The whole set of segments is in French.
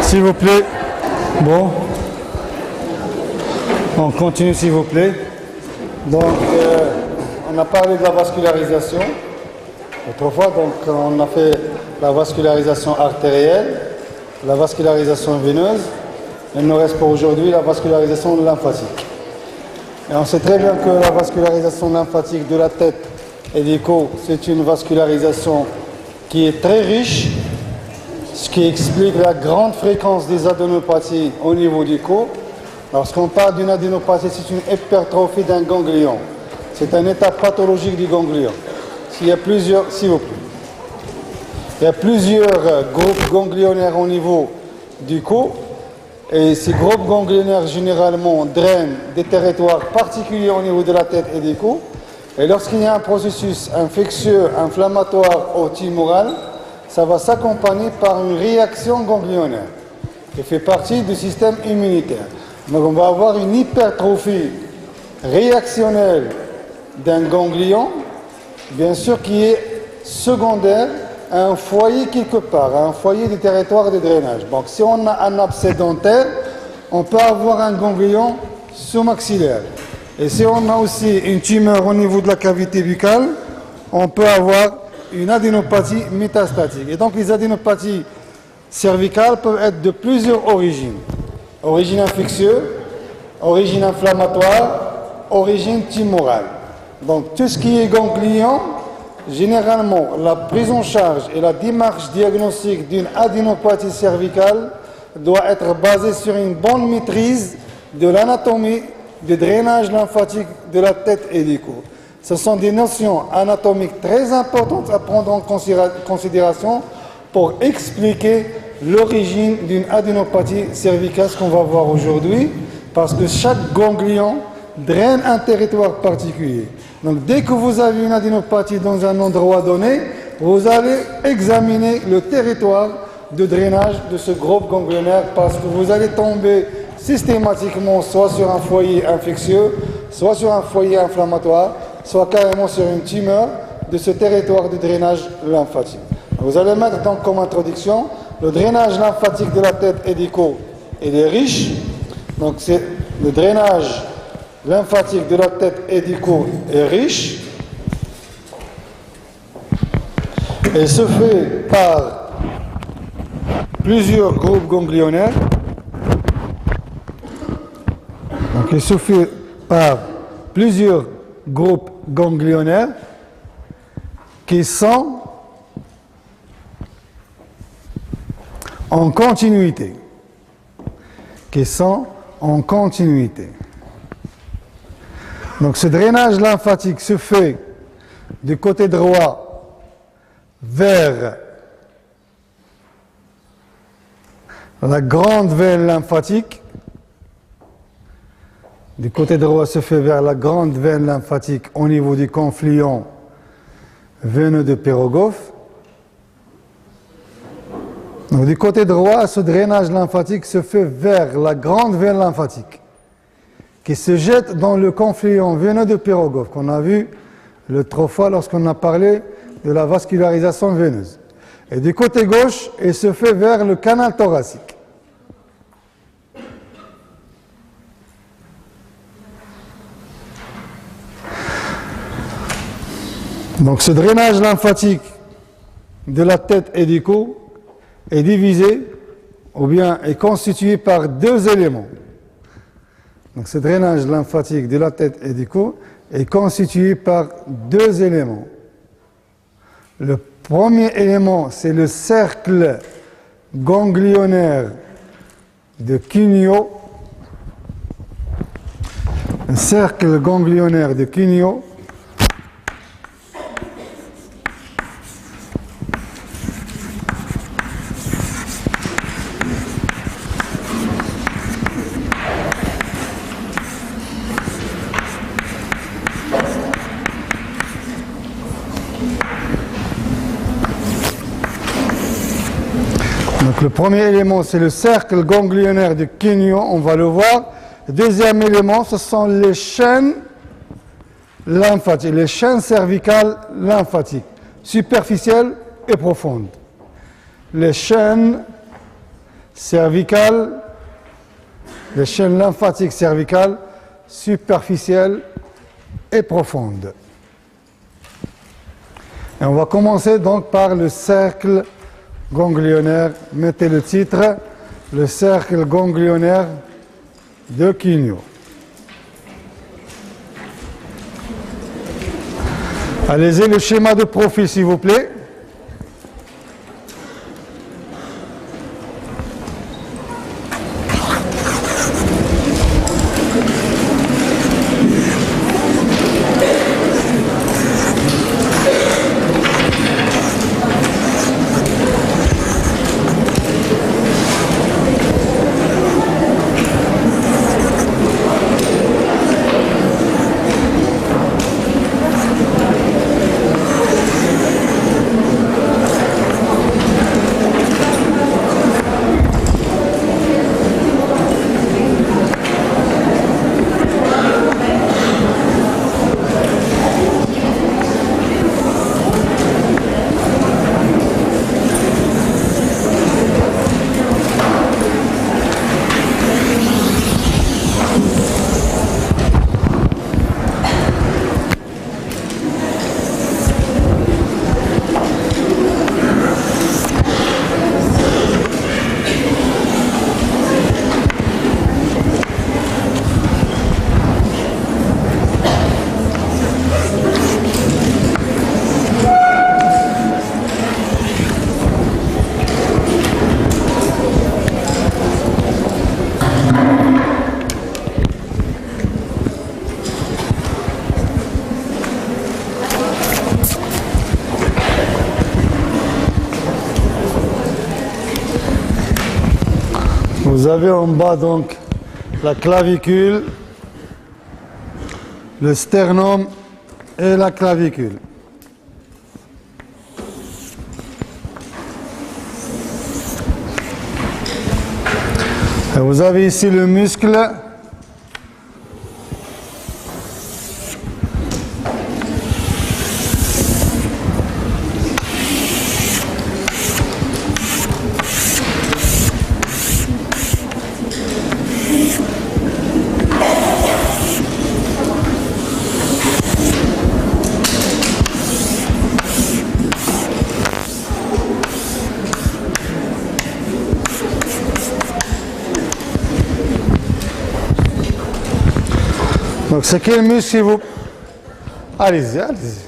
S'il vous plaît. Bon. On continue s'il vous plaît. Donc, on a parlé de la vascularisation. Autrefois, donc, on a fait la vascularisation artérielle, la vascularisation veineuse. Il nous reste pour aujourd'hui la vascularisation lymphatique. Et on sait très bien que la vascularisation lymphatique de la tête et du cou, c'est une vascularisation qui est très riche, ce qui explique la grande fréquence des adénopathies au niveau du cou. Lorsqu'on parle d'une adénopathie, c'est une hypertrophie d'un ganglion. C'est un état pathologique du ganglion. S'il y a plusieurs, s'il vous plaît, il y a plusieurs groupes ganglionnaires au niveau du cou, et ces groupes ganglionnaires généralement drainent des territoires particuliers au niveau de la tête et du cou. Et lorsqu'il y a un processus infectieux, inflammatoire ou tumoral, ça va s'accompagner par une réaction ganglionnaire qui fait partie du système immunitaire. Donc on va avoir une hypertrophie réactionnelle d'un ganglion, bien sûr qui est secondaire à un foyer quelque part, à un foyer du territoire de drainage. Donc si on a un abcès dentaire, on peut avoir un ganglion sous-maxillaire. Et si on a aussi une tumeur au niveau de la cavité buccale, on peut avoir une adénopathie métastatique. Et donc les adénopathies cervicales peuvent être de plusieurs origines. Origine infectieuse, origine inflammatoire, origine tumorale. Donc tout ce qui est ganglion, généralement la prise en charge et la démarche diagnostique d'une adénopathie cervicale doit être basée sur une bonne maîtrise de l'anatomie du drainage lymphatique de la tête et du cou. Ce sont des notions anatomiques très importantes à prendre en considération pour expliquer l'origine d'une adénopathie cervicale, ce qu'on va voir aujourd'hui, parce que chaque ganglion draine un territoire particulier. Donc dès que vous avez une adénopathie dans un endroit donné, vous allez examiner le territoire de drainage de ce groupe ganglionnaire, parce que vous allez tomber systématiquement soit sur un foyer infectieux, soit sur un foyer inflammatoire, soit carrément sur une tumeur de ce territoire de drainage lymphatique. Vous allez mettre donc comme introduction, le drainage lymphatique de la tête et du cou, il est riche. Donc c'est le drainage lymphatique de la tête et du cou est riche et se fait par plusieurs groupes ganglionnaires. Donc il se fait par plusieurs groupes ganglionnaires qui sont en continuité. Donc ce drainage lymphatique se fait du côté droit vers la grande veine lymphatique. Du côté droit se fait vers la grande veine lymphatique au niveau du confluent veineux de Pyrogophe. Donc du côté droit, ce drainage lymphatique se fait vers la grande veine lymphatique qui se jette dans le confluent veineux de Pyrogophe qu'on a vu l'autre fois lorsqu'on a parlé de la vascularisation veineuse. Et du côté gauche, il se fait vers le canal thoracique. Donc ce drainage lymphatique de la tête et du cou est divisé ou bien est constitué par deux éléments. Donc ce drainage lymphatique de la tête et du cou est constitué par deux éléments. Le premier élément, c'est le cercle ganglionnaire de Cugnot. Le cercle ganglionnaire de Cugnot le premier élément, c'est le cercle ganglionnaire de Cugnot, on va le voir. Le deuxième élément, ce sont les chaînes lymphatiques, les chaînes cervicales lymphatiques, superficielles et profondes. Les chaînes cervicales, les chaînes lymphatiques cervicales, superficielles et profondes. Et on va commencer donc par le cercle ganglionnaire. Mettez le titre, le cercle ganglionnaire de Quigno. Allez-y, le schéma de profil, s'il vous plaît. Vous avez en bas donc la clavicule, le sternum et la clavicule. Et vous avez ici le muscle. Donc c'est quel muscle vous... Allez-y, allez-y.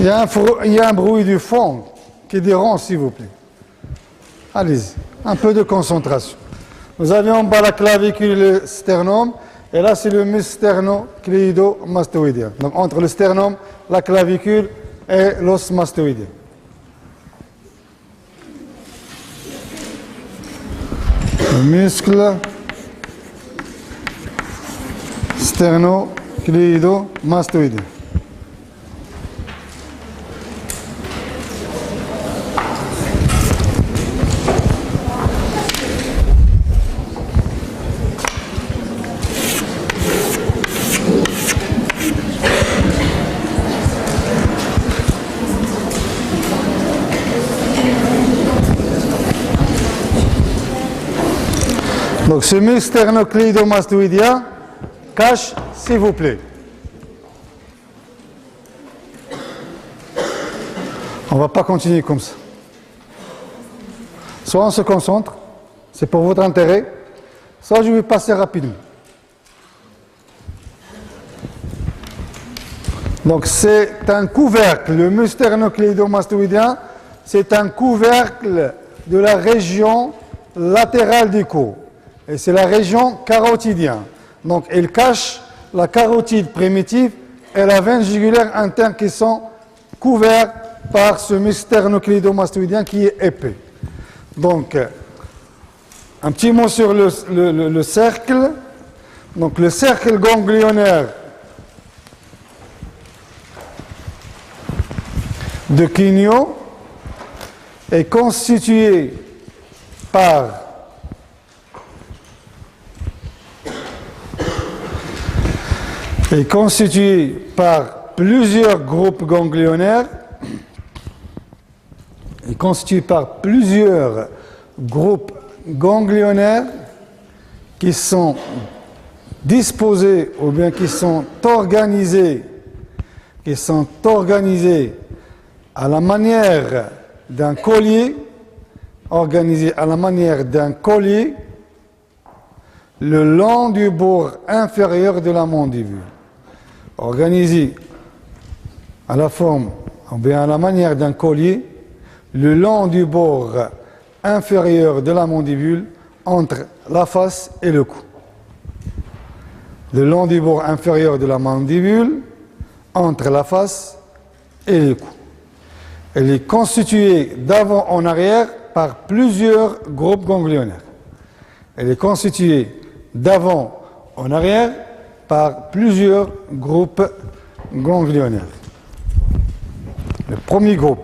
Il y a un bruit du fond qui dérange, s'il vous plaît. Allez-y, un peu de concentration. Vous avez en bas la clavicule et le sternum, et là c'est le muscle sternocleidomastoïdien. Donc entre le sternum, la clavicule et l'os mastoïdien. Le muscle sternocleidomastoïdien. Donc ce muscle sternocleidomastoïdien cache, s'il vous plaît. On ne va pas continuer comme ça. Soit on se concentre, c'est pour votre intérêt, soit je vais passer rapidement. Donc c'est un couvercle, le muscle sternocleidomastoïdien, c'est un couvercle de la région latérale du cou. Et c'est la région carotidienne. Donc, il cache la carotide primitive et la veine jugulaire interne qui sont couverts par ce muscle sternocleidomastoïdien qui est épais. Donc, un petit mot sur le cercle. Donc, le cercle ganglionnaire de Quigno est constitué par plusieurs groupes ganglionnaires. est constitué par plusieurs groupes ganglionnaires qui sont disposés ou bien qui sont organisés à la manière d'un collier, le long du bord inférieur de la mandibule. Organisé à la forme ou bien à la manière d'un collier, le long du bord inférieur de la mandibule entre la face et le cou. Le long du bord inférieur de la mandibule entre la face et le cou. Elle est constituée d'avant en arrière par plusieurs groupes ganglionnaires. Elle est constituée d'avant en arrière par plusieurs groupes ganglionnaires. Le premier groupe.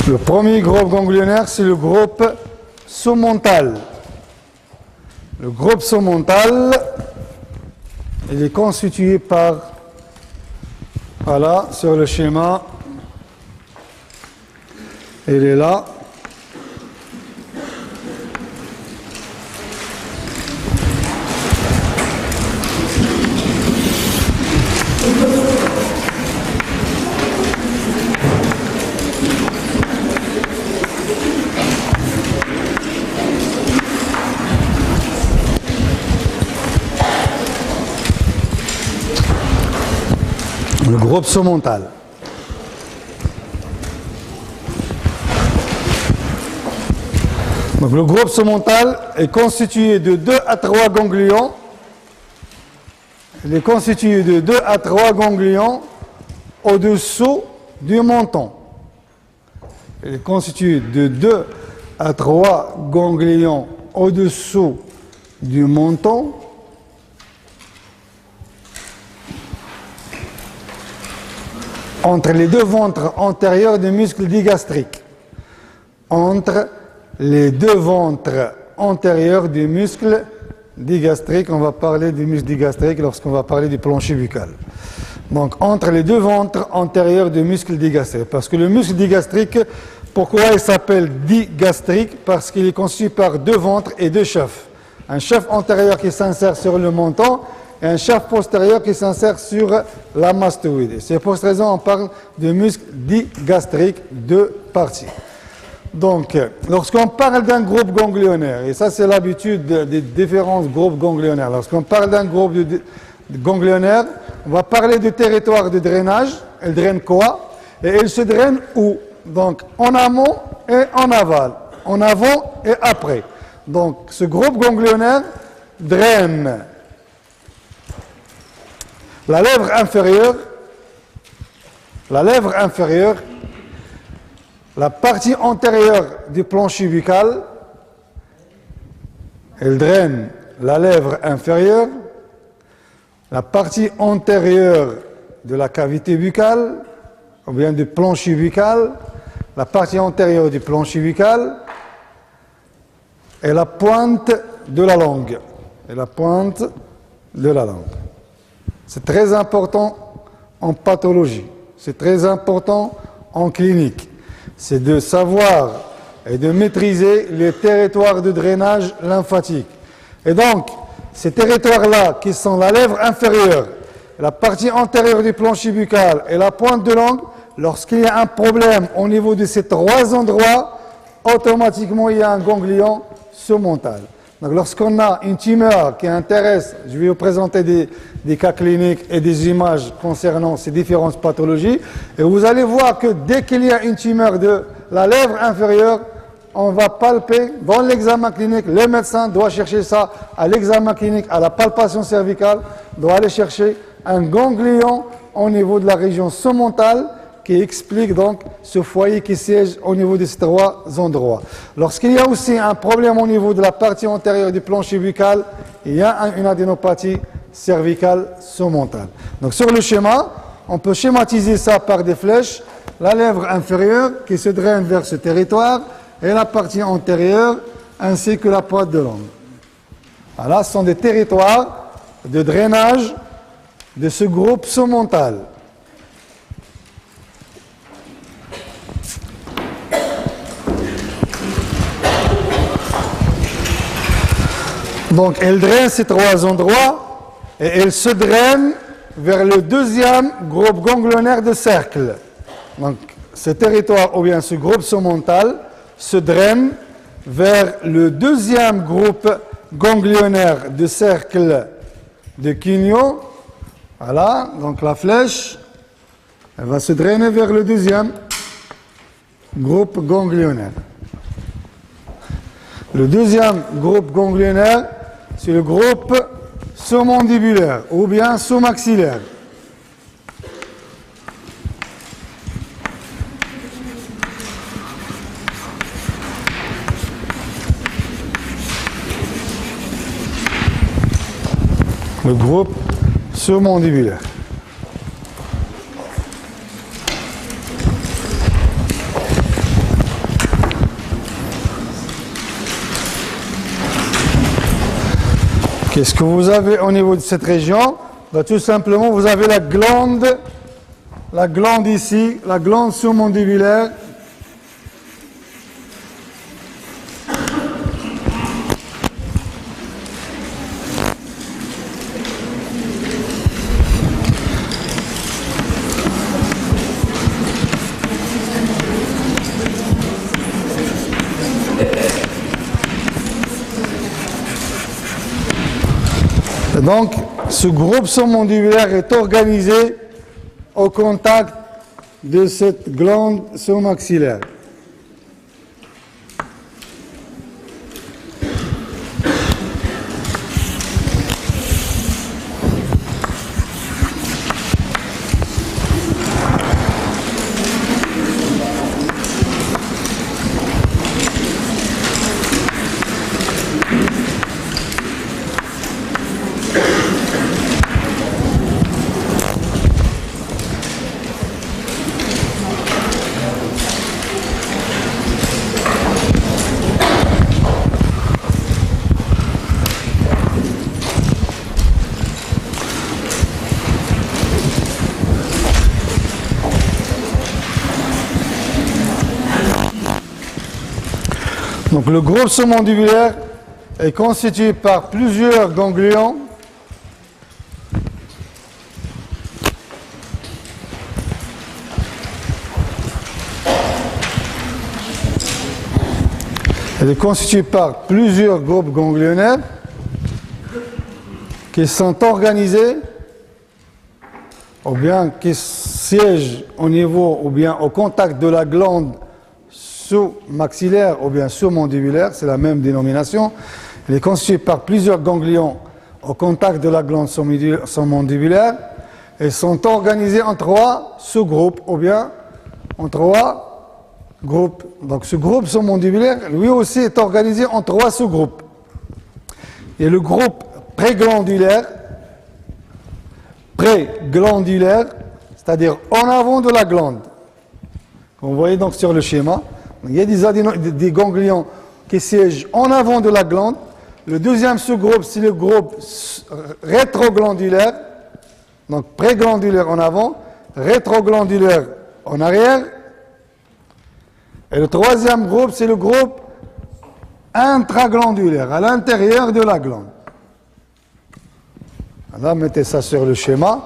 Le premier groupe ganglionnaire, c'est le groupe sous-mental. Le groupe sous-mental, il est constitué par, voilà, sur le schéma, il est là. Le groupe sous-mental. Donc le groupe sous-mental est constitué de 2 à 3 ganglions. Il est constitué de 2 à 3 ganglions au-dessous du menton. Il est constitué de 2 à 3 ganglions au-dessous du menton. Entre les deux ventres antérieurs du muscle digastrique. Entre les deux ventres antérieurs du muscle digastrique, on va parler du muscle digastrique lorsqu'on va parler du plancher buccal. Donc, entre les deux ventres antérieurs du muscle digastrique. Parce que le muscle digastrique, pourquoi il s'appelle digastrique? Parce qu'il est constitué par 2 ventres et 2 chefs. Un chef antérieur qui s'insère sur le menton et un chef postérieur qui s'insère sur la mastoïde. C'est pour cette raison qu'on parle de muscle digastrique, 2 parties. Donc, lorsqu'on parle d'un groupe ganglionnaire, et ça c'est l'habitude des différents groupes ganglionnaires, lorsqu'on parle d'un groupe ganglionnaire, on va parler du territoire de drainage. Elle draine quoi? Et elle se draine où? Donc, en amont et en aval, en avant et après. Donc, ce groupe ganglionnaire draine la lèvre inférieure, la partie antérieure du plancher buccal, elle draine la lèvre inférieure, la partie antérieure de la cavité buccale, ou bien du plancher buccal, la partie antérieure du plancher buccal, et la pointe de la langue. C'est très important en pathologie, c'est très important en clinique. C'est de savoir et de maîtriser les territoires de drainage lymphatique. Et donc, ces territoires-là, qui sont la lèvre inférieure, la partie antérieure du plancher buccal et la pointe de langue, lorsqu'il y a un problème au niveau de ces 3 endroits, automatiquement il y a un ganglion sous-mental. Donc lorsqu'on a une tumeur qui intéresse, je vais vous présenter des cas cliniques et des images concernant ces différentes pathologies, et vous allez voir que dès qu'il y a une tumeur de la lèvre inférieure, on va palper dans l'examen clinique, le médecin doit chercher ça à l'examen clinique, à la palpation cervicale, doit aller chercher un ganglion au niveau de la région sous-mentale, qui explique donc ce foyer qui siège au niveau de ces 3 endroits. Lorsqu'il y a aussi un problème au niveau de la partie antérieure du plancher buccal, il y a une adénopathie cervicale sous-mentale. Donc sur le schéma, on peut schématiser ça par des flèches, la lèvre inférieure qui se draine vers ce territoire et la partie antérieure ainsi que la pointe de langue. Voilà, ce sont des territoires de drainage de ce groupe surmental. Donc, elle draine ces trois endroits et elle se draine vers le deuxième groupe ganglionnaire de cercle. Donc, ce territoire ou bien ce groupe surmental se draine vers le deuxième groupe ganglionnaire de cercle de Quignon. Voilà, donc la flèche, elle va se drainer vers le deuxième groupe ganglionnaire. Le deuxième groupe ganglionnaire, c'est le groupe sous-mandibulaire ou bien sous-maxillaire. Le groupe sous-mandibulaire. Qu'est-ce que vous avez au niveau de cette région? Ben, tout simplement, vous avez la glande ici, la glande sous-mandibulaire. Donc, ce groupe sous-mandibulaire est organisé au contact de cette glande sous-maxillaire. Donc le groupe sous-mandibulaire est constitué par plusieurs ganglions Elle est constituée par plusieurs groupes ganglionnaires qui sont organisés ou bien qui siègent au niveau ou bien au contact de la glande sous-maxillaire ou bien sous-mandibulaire, c'est la même dénomination. Elle est constituée par plusieurs ganglions au contact de la glande sous-mandibulaire et sont organisés en trois sous-groupes ou bien en trois groupes. Donc ce groupe sous-mandibulaire, lui aussi, est organisé en trois sous-groupes. Et le groupe préglandulaire, c'est-à-dire en avant de la glande. Vous voyez donc sur le schéma, il y a des ganglions qui siègent en avant de la glande. Le deuxième sous-groupe, c'est le groupe rétroglandulaire, donc préglandulaire en avant, rétroglandulaire en arrière. Et le troisième groupe, c'est le groupe intraglandulaire, à l'intérieur de la glande. Alors, mettez ça sur le schéma.